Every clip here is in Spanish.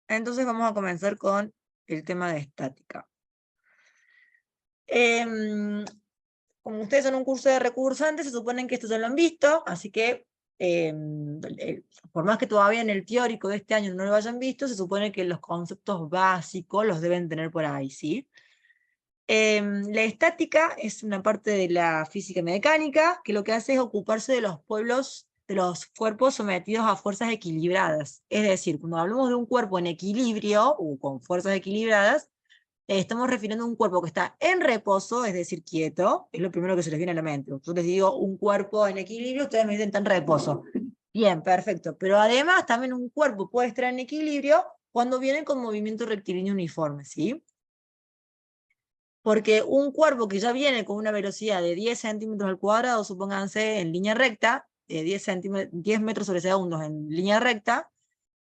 Entonces vamos a comenzar con el tema de estática. Como ustedes son un curso de recursantes, se supone que esto ya lo han visto, así que por más que todavía en el teórico de este año no lo hayan visto, se supone que los conceptos básicos los deben tener por ahí, ¿sí? La estática es una parte de la física mecánica que lo que hace es ocuparse de los cuerpos sometidos a fuerzas equilibradas. Es decir, cuando hablamos de un cuerpo en equilibrio o con fuerzas equilibradas, estamos refiriendo a un cuerpo que está en reposo, es decir, quieto, es lo primero que se les viene a la mente. Yo les digo un cuerpo en equilibrio, ustedes me dicen está en reposo. Bien, perfecto. Pero además también un cuerpo puede estar en equilibrio cuando viene con movimiento rectilíneo uniforme, ¿sí? Porque un cuerpo que ya viene con una velocidad de 10 centímetros al cuadrado, supónganse en línea recta, 10 metros sobre segundos en línea recta,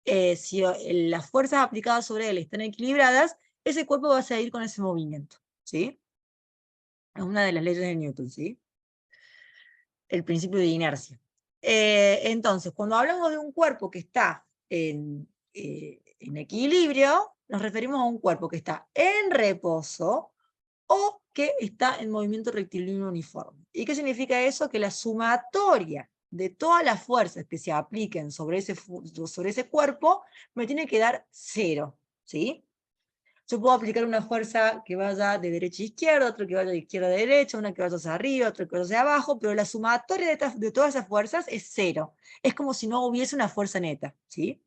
si las fuerzas aplicadas sobre él están equilibradas, ese cuerpo va a seguir con ese movimiento, ¿sí? Es una de las leyes de Newton, ¿sí? El principio de inercia. Entonces, cuando hablamos de un cuerpo que está en equilibrio, nos referimos a un cuerpo que está en reposo o que está en movimiento rectilíneo uniforme. ¿Y qué significa eso? Que la sumatoria de todas las fuerzas que se apliquen sobre ese cuerpo me tiene que dar 0, ¿sí? Yo puedo aplicar una fuerza que vaya de derecha a izquierda, otra que vaya de izquierda a derecha, una que vaya hacia arriba, otra que vaya hacia abajo, pero la sumatoria de todas esas fuerzas es 0. Es como si no hubiese una fuerza neta, ¿sí?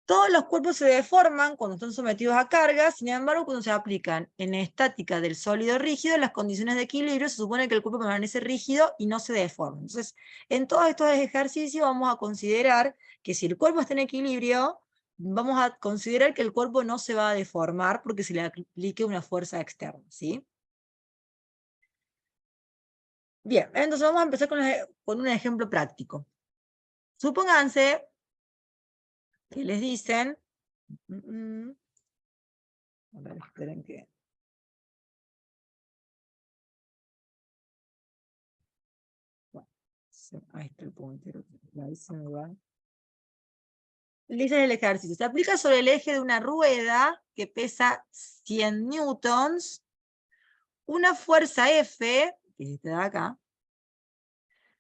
Todos los cuerpos se deforman cuando están sometidos a cargas, sin embargo, cuando se aplican en estática del sólido rígido, las condiciones de equilibrio, se supone que el cuerpo permanece rígido y no se deforma. Entonces, en todos estos ejercicios vamos a considerar que si el cuerpo está en equilibrio, vamos a considerar que el cuerpo no se va a deformar porque se le aplique una fuerza externa, ¿sí? Bien, entonces vamos a empezar con un ejemplo práctico. Supónganse que les dicen... a ver, esperen que... Ahí está el puntero. Ahí se me va. Dice el ejercicio. Se aplica sobre el eje de una rueda que pesa 100 newtons una fuerza F, que es esta de acá,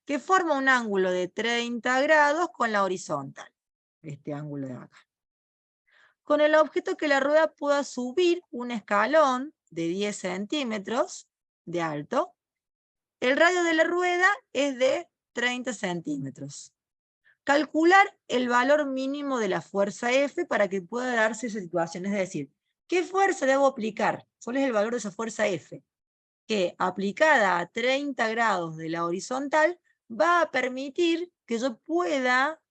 que forma un ángulo de 30 grados con la horizontal. Este ángulo de acá. Con el objeto que la rueda pueda subir un escalón de 10 centímetros de alto. El radio de la rueda es de 30 centímetros. Calcular el valor mínimo de la fuerza F para que pueda darse esa situación. Es decir, ¿qué fuerza debo aplicar? ¿Cuál es el valor de esa fuerza F? Que aplicada a 30 grados de la horizontal va a permitir que yo pueda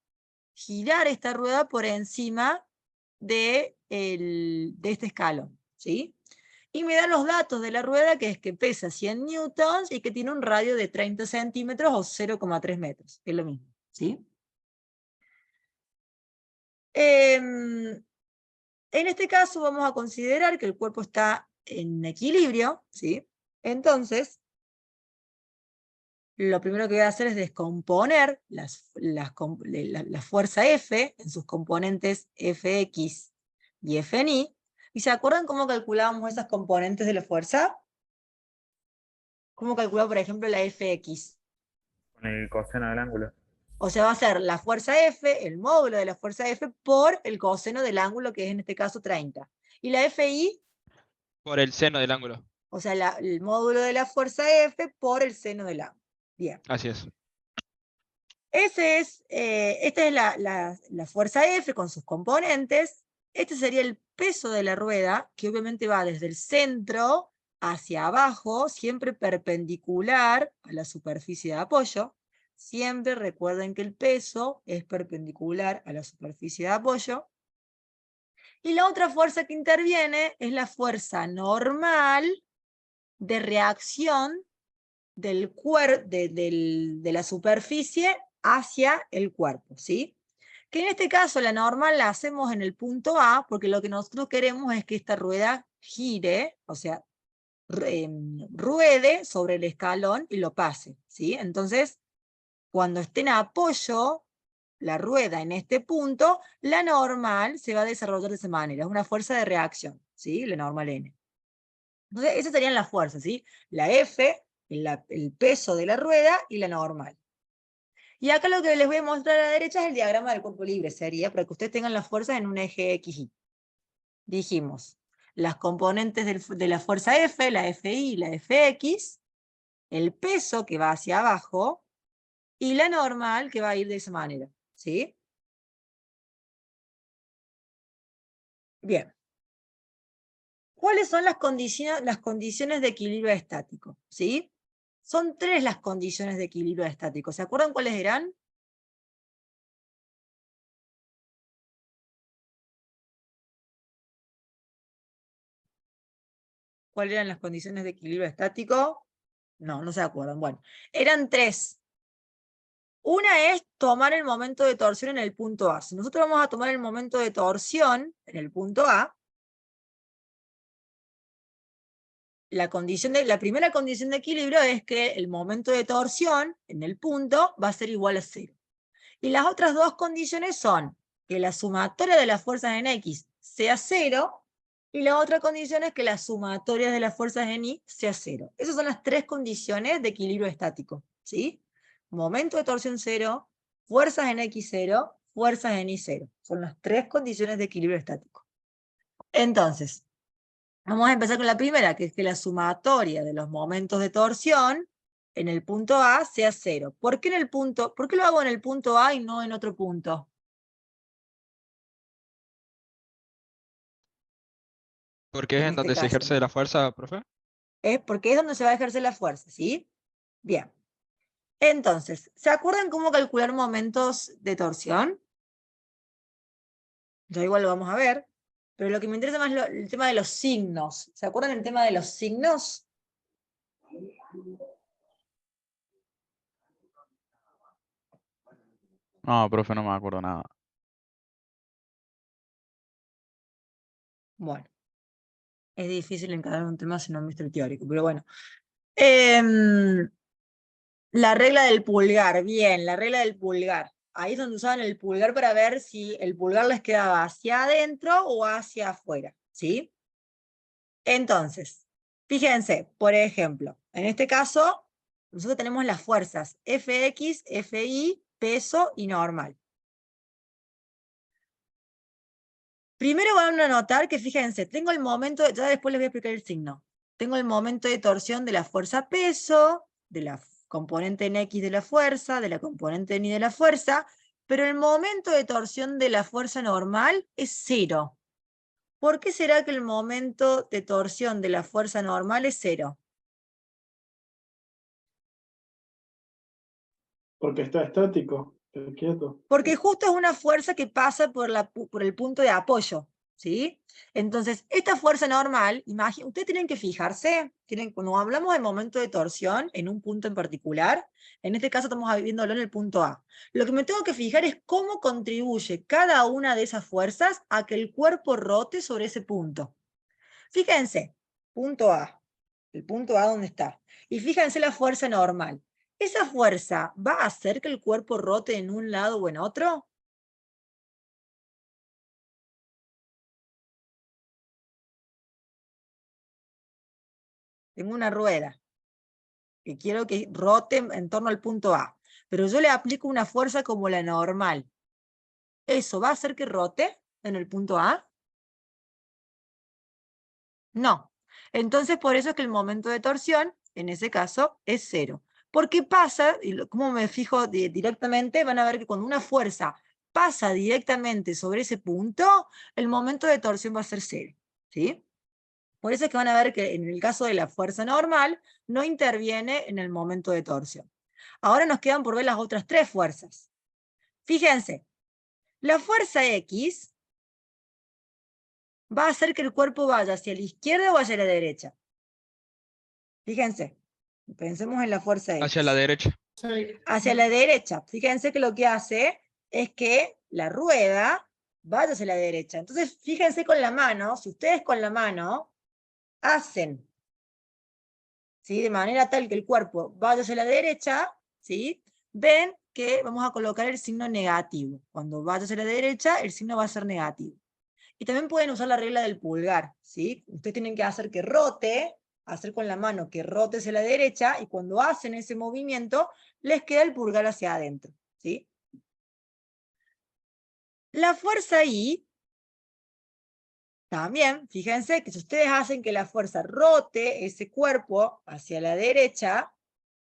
girar esta rueda por encima de este escalón, ¿sí? Y me da los datos de la rueda, que es que pesa 100 newtons y que tiene un radio de 30 centímetros o 0,3 metros, que es lo mismo, ¿sí? En este caso vamos a considerar que el cuerpo está en equilibrio, ¿sí? Entonces, lo primero que voy a hacer es descomponer la fuerza F en sus componentes Fx y Fny. ¿Y se acuerdan cómo calculábamos esas componentes de la fuerza? ¿Cómo calculamos, por ejemplo, la Fx? Con el coseno del ángulo. O sea, va a ser la fuerza F, el módulo de la fuerza F, por el coseno del ángulo, que es en este caso 30. Y la Fi, Por el seno del ángulo. o sea, el módulo de la fuerza F por el seno del ángulo. Bien. Así es. Esta es la fuerza F con sus componentes. Este sería el peso de la rueda, que obviamente va desde el centro hacia abajo, siempre perpendicular a la superficie de apoyo. Siempre recuerden que el peso es perpendicular a la superficie de apoyo. Y la otra fuerza que interviene es la fuerza normal de reacción de la superficie hacia el cuerpo, ¿sí? Que en este caso la normal la hacemos en el punto A, porque lo que nosotros queremos es que esta rueda gire, o sea, ruede sobre el escalón y lo pase, ¿sí? Entonces, cuando esté en apoyo, la rueda en este punto, la normal se va a desarrollar de esa manera. Es una fuerza de reacción, ¿sí? La normal N. Entonces, esas serían las fuerzas, ¿sí? La F, el peso de la rueda, y la normal. Y acá lo que les voy a mostrar a la derecha es el diagrama del cuerpo libre, sería para que ustedes tengan las fuerzas en un eje XY. Dijimos, las componentes de la fuerza F, la FI y la FX, el peso que va hacia abajo, y la normal que va a ir de esa manera, ¿sí? Bien. ¿Cuáles son las condiciones de equilibrio estático? ¿Sí? Son 3 las condiciones de equilibrio estático. ¿Se acuerdan cuáles eran? ¿Cuáles eran las condiciones de equilibrio estático? No, no se acuerdan. Bueno, eran 3. Una es tomar el momento de torsión en el punto A. Si nosotros vamos a tomar el momento de torsión en el punto A, la primera condición de equilibrio es que el momento de torsión en el punto va a ser igual a 0. Y las otras 2 condiciones son que la sumatoria de las fuerzas en X sea 0, y la otra condición es que la sumatoria de las fuerzas en Y sea 0. Esas son las 3 condiciones de equilibrio estático, ¿sí? Momento de torsión 0, fuerzas en X 0, fuerzas en Y 0. Son las 3 condiciones de equilibrio estático. Entonces, vamos a empezar con la primera, que es que la sumatoria de los momentos de torsión en el punto A sea 0. ¿Por qué lo hago en el punto A y no en otro punto? Porque es En en este donde se caso. ejerce la fuerza, profe. Es porque es donde se va a ejercer la fuerza, ¿sí? Bien. Entonces, ¿se acuerdan cómo calcular momentos de torsión? Ya igual lo vamos a ver, pero lo que me interesa más es el tema de los signos. ¿Se acuerdan el tema de los signos? No, profe, no me acuerdo nada. Bueno, es difícil encarar un tema si no han visto el teórico, pero bueno. Em, la regla del pulgar, bien, la regla del pulgar. Ahí es donde usaban el pulgar para ver si el pulgar les quedaba hacia adentro o hacia afuera, ¿sí? Entonces, fíjense, por ejemplo, en este caso, nosotros tenemos las fuerzas Fx, Fi, peso y normal. Primero van a notar que, fíjense, tengo el momento, ya después les voy a explicar el signo. Tengo el momento de torsión de la fuerza peso, de la componente en X de la fuerza, de la componente en Y de la fuerza, pero el momento de torsión de la fuerza normal es 0. ¿Por qué será que el momento de torsión de la fuerza normal es 0? Porque está estático, está quieto. Porque justo es una fuerza que pasa por el punto de apoyo, ¿sí? Entonces, esta fuerza normal, ustedes tienen que fijarse, cuando hablamos del momento de torsión en un punto en particular, en este caso estamos viéndolo en el punto A, lo que me tengo que fijar es cómo contribuye cada una de esas fuerzas a que el cuerpo rote sobre ese punto. Fíjense, punto A, el punto A donde está, y fíjense la fuerza normal. ¿Esa fuerza va a hacer que el cuerpo rote en un lado o en otro? Tengo una rueda que quiero que rote en torno al punto A, pero yo le aplico una fuerza como la normal. ¿Eso va a hacer que rote en el punto A? No. Entonces, por eso es que el momento de torsión, en ese caso, es 0. Porque pasa, y como me fijo directamente, van a ver que cuando una fuerza pasa directamente sobre ese punto, el momento de torsión va a ser 0. ¿Sí? Por eso es que van a ver que en el caso de la fuerza normal, no interviene en el momento de torsión. Ahora nos quedan por ver las otras 3 fuerzas. Fíjense, la fuerza X va a hacer que el cuerpo vaya hacia la izquierda o hacia la derecha. Fíjense, pensemos en la fuerza X. Hacia la derecha. Hacia la derecha. Fíjense que lo que hace es que la rueda vaya hacia la derecha. Entonces, fíjense con la mano, si ustedes con la mano hacen, ¿sí?, de manera tal que el cuerpo vaya hacia la derecha, ¿sí?, ven que vamos a colocar el signo negativo. Cuando vaya hacia la derecha, el signo va a ser negativo. Y también pueden usar la regla del pulgar, ¿sí? Ustedes tienen que hacer que rote, hacer con la mano que rote hacia la derecha, y cuando hacen ese movimiento, les queda el pulgar hacia adentro, ¿sí? La fuerza I, también, fíjense que si ustedes hacen que la fuerza rote ese cuerpo hacia la derecha,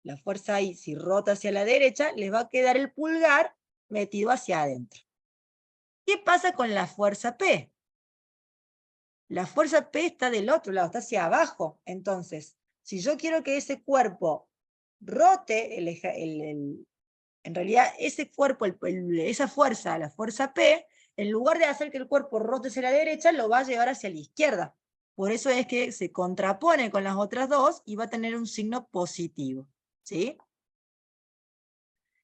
la fuerza I, si rota hacia la derecha, les va a quedar el pulgar metido hacia adentro. ¿Qué pasa con la fuerza P? La fuerza P está del otro lado, está hacia abajo. Entonces, si yo quiero que ese cuerpo rote, en realidad ese cuerpo, esa fuerza, la fuerza P, en lugar de hacer que el cuerpo rote hacia la derecha, lo va a llevar hacia la izquierda. Por eso es que se contrapone con las otras dos y va a tener un signo positivo, ¿sí?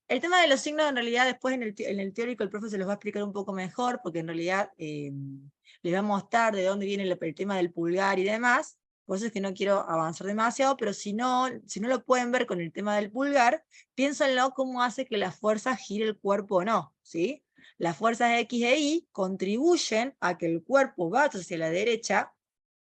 El tema de los signos, en realidad, después en el teórico el profe se los va a explicar un poco mejor, porque en realidad les va a mostrar de dónde viene el tema del pulgar y demás. Por eso es que no quiero avanzar demasiado, pero si no lo pueden ver con el tema del pulgar, piénsenlo cómo hace que la fuerza gire el cuerpo o no, ¿sí? Las fuerzas X e Y contribuyen a que el cuerpo vaya hacia la derecha,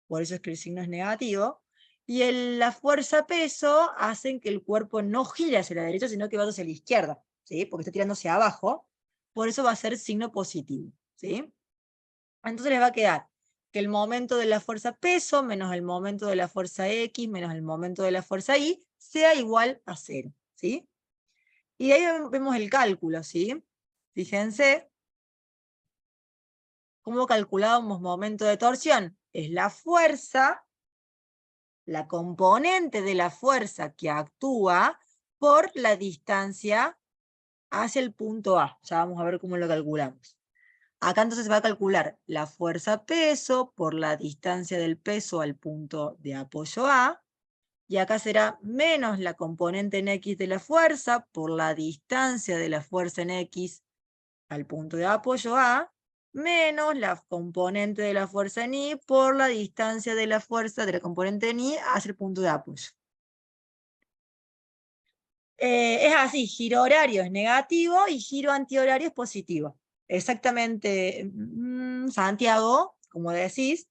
por eso es que el signo es negativo, y la fuerza peso hacen que el cuerpo no gire hacia la derecha, sino que vaya hacia la izquierda, ¿sí? Porque está tirando hacia abajo, por eso va a ser signo positivo, ¿sí? Entonces les va a quedar que el momento de la fuerza peso menos el momento de la fuerza X menos el momento de la fuerza Y sea igual a 0, ¿sí? Y de ahí vemos el cálculo, ¿sí? Fíjense cómo calculábamos momento de torsión. Es la fuerza, la componente de la fuerza que actúa por la distancia hacia el punto A. Ya vamos a ver cómo lo calculamos. Acá entonces se va a calcular la fuerza peso por la distancia del peso al punto de apoyo A, y acá será menos la componente en X de la fuerza por la distancia de la fuerza en X al punto de apoyo A, menos la componente de la fuerza en Y por la distancia de la fuerza de la componente en Y hacia el punto de apoyo. Es así, giro horario es negativo y giro antihorario es positivo. Exactamente, Santiago, como decís,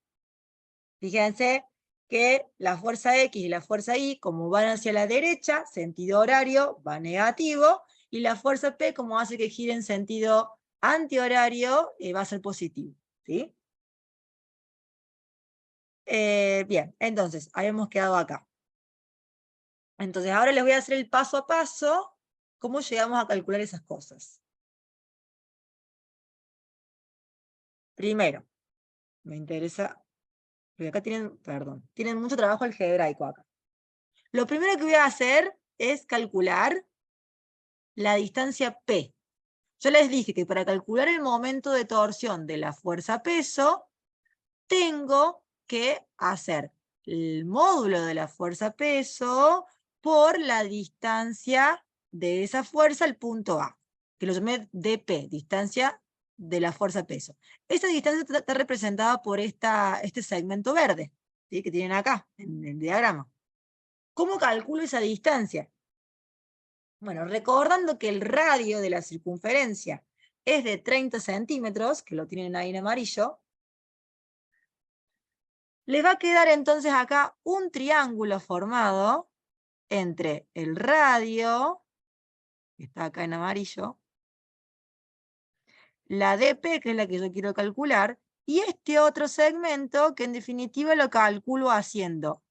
fíjense que la fuerza X y la fuerza Y, como van hacia la derecha, sentido horario, va negativo, y la fuerza P, como hace que gire en sentido antihorario, va a ser positivo, ¿sí? Bien, entonces, habíamos quedado acá. Entonces, ahora les voy a hacer el paso a paso, cómo llegamos a calcular esas cosas. Primero, me interesa, porque acá tienen mucho trabajo algebraico acá. Lo primero que voy a hacer es calcular la distancia P. Yo les dije que para calcular el momento de torsión de la fuerza peso, tengo que hacer el módulo de la fuerza peso por la distancia de esa fuerza al punto A, que lo llamé dP, distancia de la fuerza peso. Esa distancia está representada por este segmento verde, ¿sí? Que tienen acá, en el diagrama. ¿Cómo calculo esa distancia? Bueno, recordando que el radio de la circunferencia es de 30 centímetros, que lo tienen ahí en amarillo, les va a quedar entonces acá un triángulo formado entre el radio, que está acá en amarillo, la DP, que es la que yo quiero calcular, y este otro segmento, que en definitiva lo calculo haciendo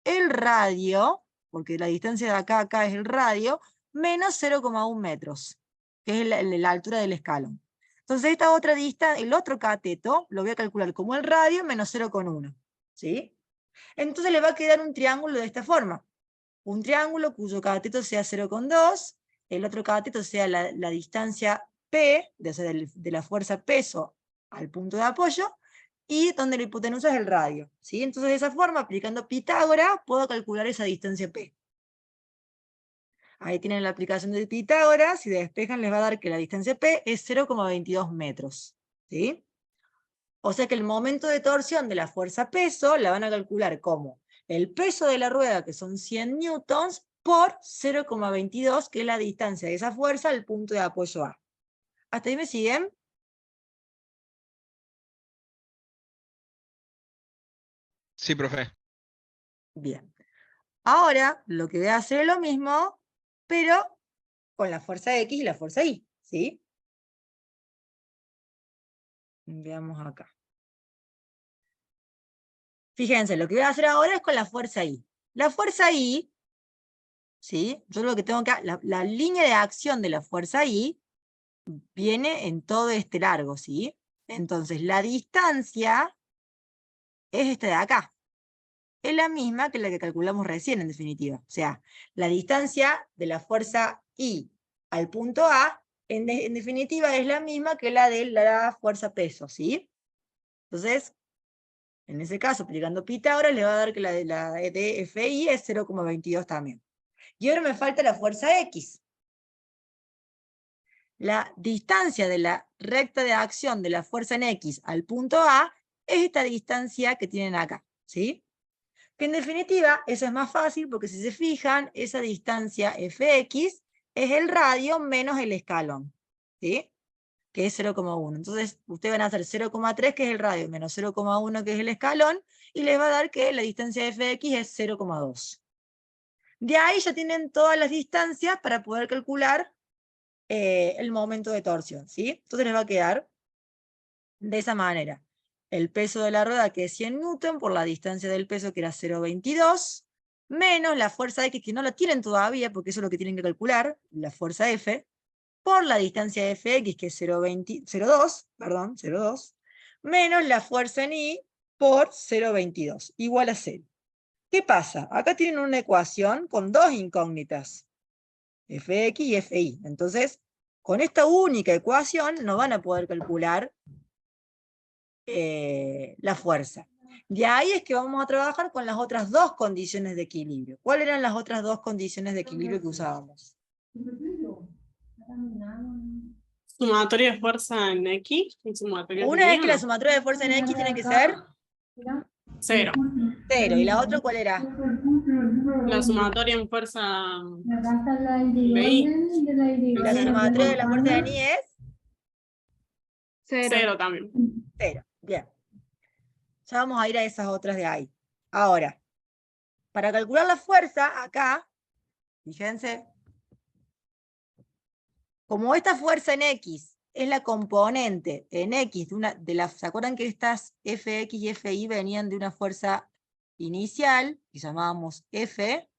el radio, porque la distancia de acá a acá es el radio, menos 0,1 metros, que es la altura del escalón. Entonces esta otra distancia, el otro cateto, lo voy a calcular como el radio menos 0,1, ¿sí? Entonces le va a quedar un triángulo de esta forma. Un triángulo cuyo cateto sea 0,2, el otro cateto sea la distancia P, de la fuerza peso al punto de apoyo, y donde la hipotenusa es el radio, ¿sí? Entonces de esa forma, aplicando Pitágoras, puedo calcular esa distancia P. Ahí tienen la aplicación de Pitágoras, si despejan les va a dar que la distancia P es 0,22 metros, ¿sí? O sea que el momento de torsión de la fuerza peso la van a calcular como el peso de la rueda, que son 100 newtons, por 0,22, que es la distancia de esa fuerza al punto de apoyo A. ¿Hasta ahí me siguen? Sí, profe. Bien. Ahora lo que voy a hacer es lo mismo, pero con la fuerza X y la fuerza Y, ¿sí? Veamos acá. Fíjense, lo que voy a hacer ahora es con la fuerza I. La fuerza I, ¿sí? Yo lo que tengo que... La línea de acción de la fuerza I viene en todo este largo, ¿sí? Entonces, la distancia es esta de acá. Es la misma que la que calculamos recién, en definitiva. O sea, la distancia de la fuerza I al punto A, en definitiva, es la misma que la de la fuerza peso, ¿sí? Entonces, en ese caso, aplicando Pitágoras, le va a dar que la de FI es 0,22 también. Y ahora me falta la fuerza X. La distancia de la recta de acción de la fuerza en X al punto A es esta distancia que tienen acá, ¿sí? Que en definitiva, eso es más fácil porque si se fijan, esa distancia Fx es el radio menos el escalón, ¿sí? Que es 0,1. Entonces, ustedes van a hacer 0,3, que es el radio, menos 0,1, que es el escalón, y les va a dar que la distancia de Fx es 0,2. De ahí ya tienen todas las distancias para poder calcular el momento de torsión, ¿sí? Entonces les va a quedar de esa manera. El peso de la rueda, que es 100 newton, por la distancia del peso, que era 0,22, menos la fuerza X, que no la tienen todavía, porque eso es lo que tienen que calcular, la fuerza F, por la distancia de Fx, que es 0,2, menos la fuerza en Y por 0,22, igual a 0. ¿Qué pasa? Acá tienen una ecuación con dos incógnitas, Fx y Fi. Entonces, con esta única ecuación no van a poder calcular la fuerza. De ahí es que vamos a trabajar con las otras dos condiciones de equilibrio. ¿Cuáles eran las otras dos condiciones de equilibrio que usábamos? Sumatoria de fuerza en X y sumatoria de Una Y, es que la sumatoria de fuerza en X tiene que ser 0. 0. ¿Y la otra cuál era? La sumatoria en fuerza de Y. La sumatoria de la fuerza en Y es 0 también. 0. Bien. Ya vamos a ir a esas otras de ahí. Ahora, para calcular la fuerza, acá, fíjense, como esta fuerza en X es la componente en X ¿se acuerdan que estas Fx y Fi venían de una fuerza inicial, que llamábamos F,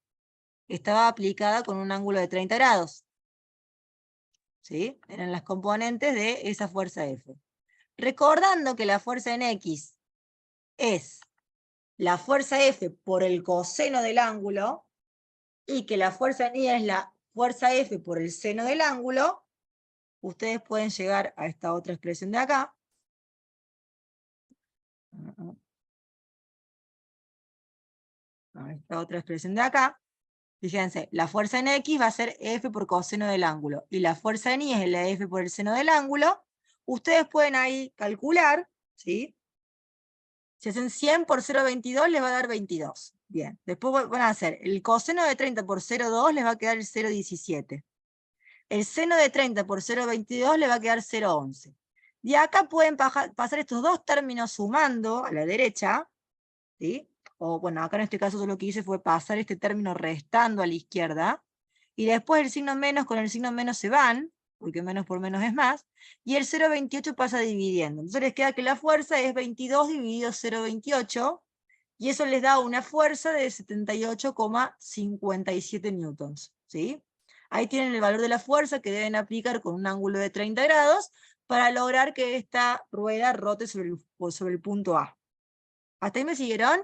estaba aplicada con un ángulo de 30 grados? ¿Sí? Eran las componentes de esa fuerza F. Recordando que la fuerza en X es la fuerza F por el coseno del ángulo, y que la fuerza en Y es la fuerza F por el seno del ángulo, ustedes pueden llegar a esta otra expresión de acá. A esta otra expresión de acá. Fíjense, la fuerza en X va a ser F por coseno del ángulo, y la fuerza en Y es la F por el seno del ángulo. Ustedes pueden ahí calcular, ¿sí? Si hacen 100 por 0,22 les va a dar 22. Bien, después van a hacer el coseno de 30 por 0,2 les va a quedar el 0,17. El seno de 30 por 0,22 le va a quedar 0,11. De acá pueden pasar estos dos términos sumando a la derecha, ¿sí? O bueno, acá en este caso yo lo que hice fue pasar este término restando a la izquierda, y después el signo menos con el signo menos se van, porque menos por menos es más, y el 0,28 pasa dividiendo. Entonces les queda que la fuerza es 22 dividido 0,28, y eso les da una fuerza de 78,57 newtons, ¿sí? Ahí tienen el valor de la fuerza que deben aplicar con un ángulo de 30 grados para lograr que esta rueda rote sobre el punto A. ¿Hasta ahí me siguieron?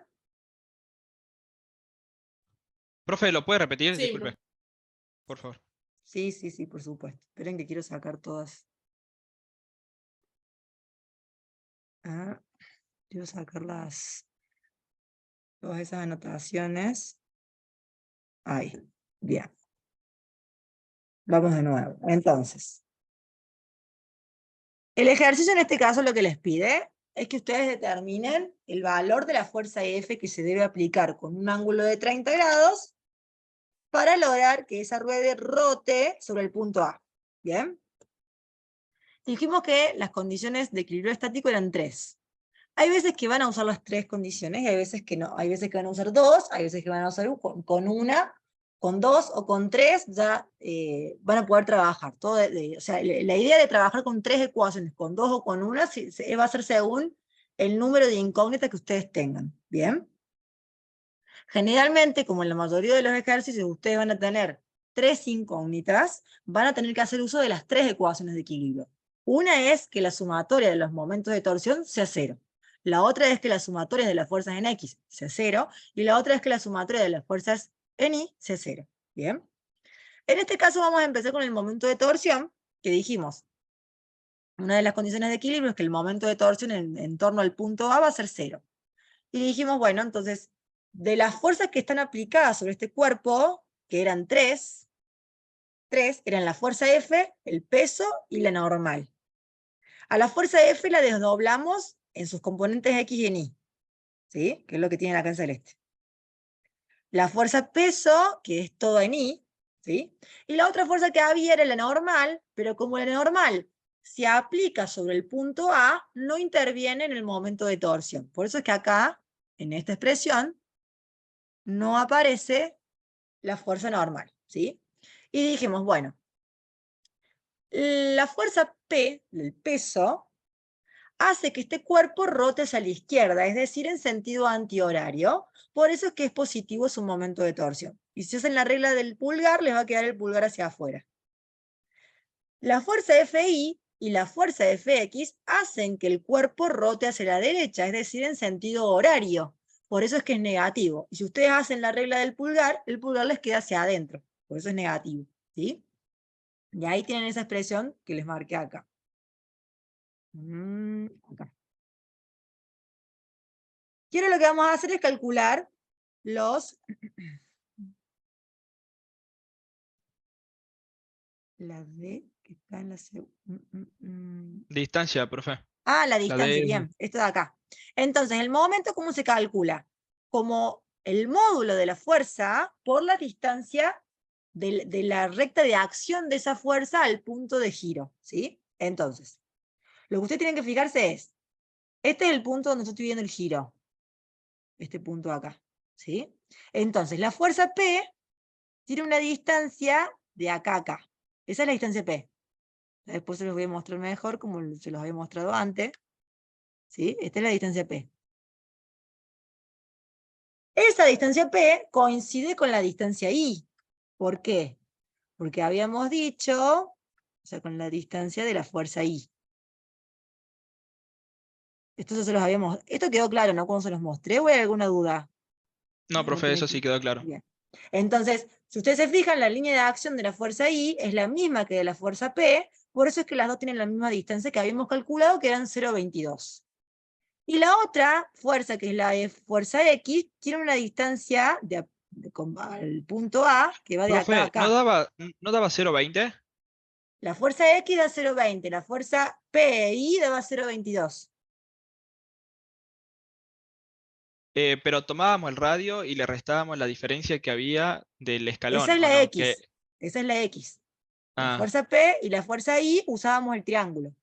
Profe, ¿lo puede repetir? Sí, Disculpe. Por favor. Sí, sí, sí, por supuesto. Esperen que quiero sacar todas. Quiero sacar todas esas anotaciones. Ahí, bien. Vamos de nuevo. Entonces, el ejercicio en este caso lo que les pide es que ustedes determinen el valor de la fuerza F que se debe aplicar con un ángulo de 30 grados para lograr que esa rueda rote sobre el punto A. ¿Bien? Dijimos que las condiciones de equilibrio estático eran 3. Hay veces que van a usar las 3 condiciones, y hay veces que no. Hay veces que van a usar 2, hay veces que van a usar con una, con 2 o con 3, ya van a poder trabajar. Todo o sea, la idea de trabajar con 3 ecuaciones, con 2 o con una, va a ser según el número de incógnitas que ustedes tengan. ¿Bien? Generalmente, como en la mayoría de los ejercicios, ustedes van a tener 3 incógnitas, van a tener que hacer uso de las 3 ecuaciones de equilibrio. Una es que la sumatoria de los momentos de torsión sea 0. La otra es que la sumatoria de las fuerzas en X sea 0. Y la otra es que la sumatoria de las fuerzas en Y sea 0. ¿Bien? En este caso vamos a empezar con el momento de torsión, que dijimos. Una de las condiciones de equilibrio es que el momento de torsión en torno al punto A va a ser 0. Y dijimos, bueno, entonces, de las fuerzas que están aplicadas sobre este cuerpo, que eran 3 eran la fuerza F, el peso y la normal. A la fuerza F la desdoblamos en sus componentes X y en Y, ¿sí? Que es lo que tiene acá en celeste. La fuerza peso, que es todo en Y, ¿sí? Y la otra fuerza que había era la normal, pero como la normal se aplica sobre el punto A, no interviene en el momento de torsión. Por eso es que acá, en esta expresión, no aparece la fuerza normal, ¿sí? Y dijimos, bueno, la fuerza P, el peso, hace que este cuerpo rote hacia la izquierda, es decir, en sentido antihorario. Por eso es que es positivo su momento de torsión. Y si hacen la regla del pulgar, les va a quedar el pulgar hacia afuera. La fuerza Fi y la fuerza Fx hacen que el cuerpo rote hacia la derecha, es decir, en sentido horario. Por eso es que es negativo. Y si ustedes hacen la regla del pulgar, el pulgar les queda hacia adentro. Por eso es negativo. ¿Sí? Y ahí tienen esa expresión que les marqué acá. Acá. Y ahora lo que vamos a hacer es calcular los... La D que está en la... Distancia, profe. Ah, la La distancia, D. bien, esto de acá. Entonces, el momento, ¿cómo se calcula? Como el módulo de la fuerza por la distancia de la recta de acción de esa fuerza al punto de giro, ¿sí? Entonces, lo que ustedes tienen que fijarse es, este es el punto donde yo estoy viendo el giro, este punto de acá, ¿sí? Entonces, la fuerza P tiene una distancia de acá a acá. Esa es la distancia P. Después se los voy a mostrar mejor, como se los había mostrado antes. ¿Sí? Esta es la distancia P. Esa distancia P coincide con la distancia I. ¿Por qué? Porque habíamos dicho, o sea, con la distancia de la fuerza I. Esto ya se los habíamos... Esto quedó claro, ¿no? Cuando se los mostré, ¿o hay alguna duda? No, profe, eso sí quedó claro. Bien. Entonces, si ustedes se fijan, la línea de acción de la fuerza I es la misma que de la fuerza P, por eso es que las dos tienen la misma distancia que habíamos calculado, que eran 0,22. Y la otra fuerza, que es la de fuerza X, tiene una distancia al punto A, que va de acá a Profe, acá. ¿no daba 0,20? La fuerza X da 0,20, la fuerza PI daba 0,22. Pero tomábamos el radio y le restábamos la diferencia que había del escalón, Esa es ¿o la no? X. Esa es la X. La Ah, fuerza P y la fuerza I usábamos el triángulo.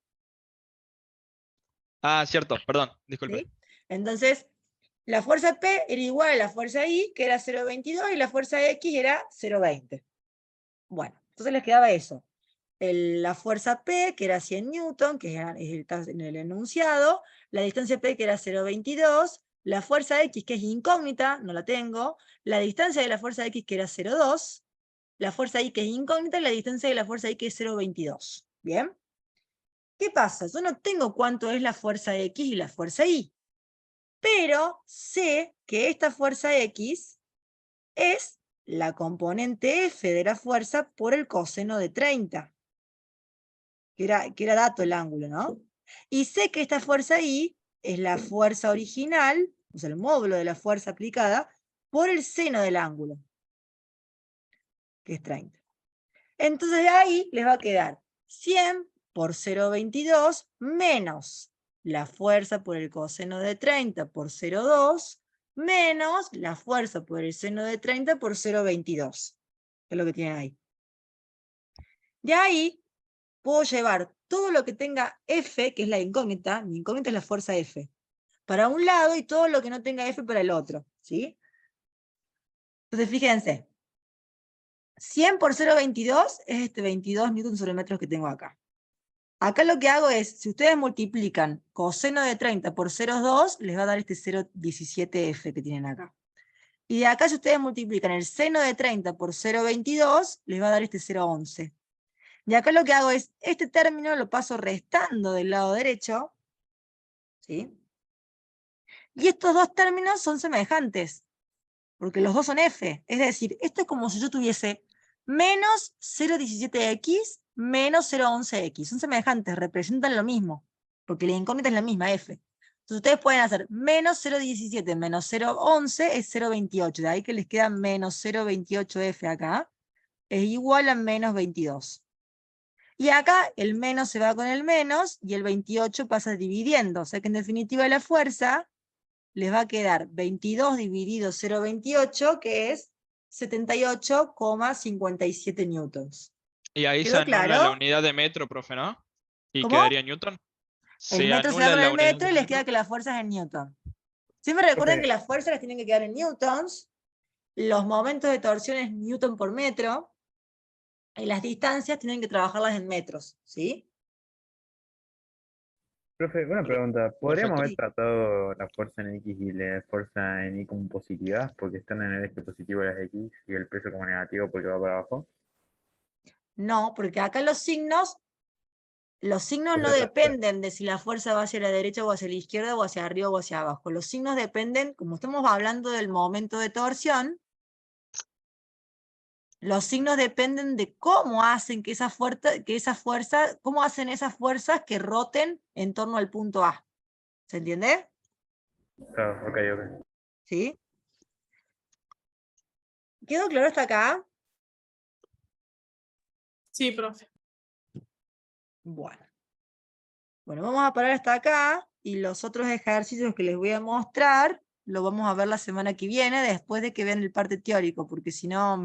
cierto, perdón, disculpe. ¿Sí? Entonces, la fuerza P era igual a la fuerza I, que era 0,22, y la fuerza X era 0,20. Bueno, entonces les quedaba eso. La fuerza P, que era 100 newton, que está en el enunciado, la distancia P, que era 0,22, la fuerza X, que es incógnita, no la tengo, la distancia de la fuerza X, que era 0,2, la fuerza Y, que es incógnita, y la distancia de la fuerza Y, que es 0,22. ¿Bien? ¿Qué pasa? Yo no tengo cuánto es la fuerza X y la fuerza Y, pero sé que esta fuerza X es la componente F de la fuerza por el coseno de 30. Que era dato el ángulo, ¿no? Y sé que esta fuerza I es la fuerza original, o sea, el módulo de la fuerza aplicada, por el seno del ángulo, que es 30. Entonces de ahí les va a quedar 100 por 0,22 menos la fuerza por el coseno de 30 por 0,2 menos la fuerza por el seno de 30 por 0,22. que es lo que tienen ahí. De ahí puedo llevar todo lo que tenga F, que es la incógnita, mi incógnita es la fuerza F, para un lado y todo lo que no tenga F para el otro, ¿sí? Entonces fíjense, 100 por 0,22 es este 22 newtons sobre metros que tengo acá. Acá lo que hago es, si ustedes multiplican coseno de 30 por 0,2, les va a dar este 0,17F que tienen acá. Y de acá si ustedes multiplican el seno de 30 por 0,22, les va a dar este 0,11. Y acá lo que hago es, este término lo paso restando del lado derecho, ¿sí? Y estos dos términos son semejantes, porque los dos son F. Es decir, esto es como si yo tuviese menos 0,17x menos 0,11x. Son semejantes, representan lo mismo, porque la incógnita es la misma, F. Entonces ustedes pueden hacer menos 0,17 menos 0,11 es 0,28. De ahí que les queda menos 0,28f acá. Es igual a menos 22. Y acá el menos se va con el menos y el 28 pasa dividiendo. O sea que en definitiva la fuerza les va a quedar 22 dividido 0,28, que es 78,57 newtons. Y ahí se ¿Quedó anula la claro? unidad de metro, profe, ¿no? Y ¿Cómo? quedaría Newton. El Se metro se va anula con la el unidad metro y de les metro. queda que las fuerzas en newton. Siempre recuerden Profe. que las fuerzas las tienen que quedar en newtons, los momentos de torsión es newton por metro, y las distancias tienen que trabajarlas en metros, ¿sí? Profe, una pregunta. ¿Podríamos Perfecto. haber tratado la fuerza en X y la fuerza en Y como positivas? Porque están en el eje positivo de las X y el peso como negativo porque va para abajo. No, porque acá los signos no Entonces, dependen de si la fuerza va hacia la derecha o hacia la izquierda o hacia arriba o hacia abajo. Los signos dependen, como estamos hablando del momento de torsión, los signos dependen de cómo hacen cómo hacen esas fuerzas que roten en torno al punto A. ¿Se entiende? claro, ok. ¿Sí? ¿Quedó claro hasta acá? Sí, profe. Bueno. Bueno, vamos a parar hasta acá y los otros ejercicios que les voy a mostrar los vamos a ver la semana que viene después de que vean el parte teórico, porque si no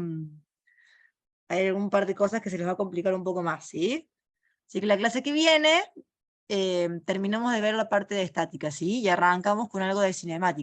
hay algún par de cosas que se les va a complicar un poco más, ¿sí? Así que la clase que viene terminamos de ver la parte de estática, ¿sí? Y arrancamos con algo de cinemática.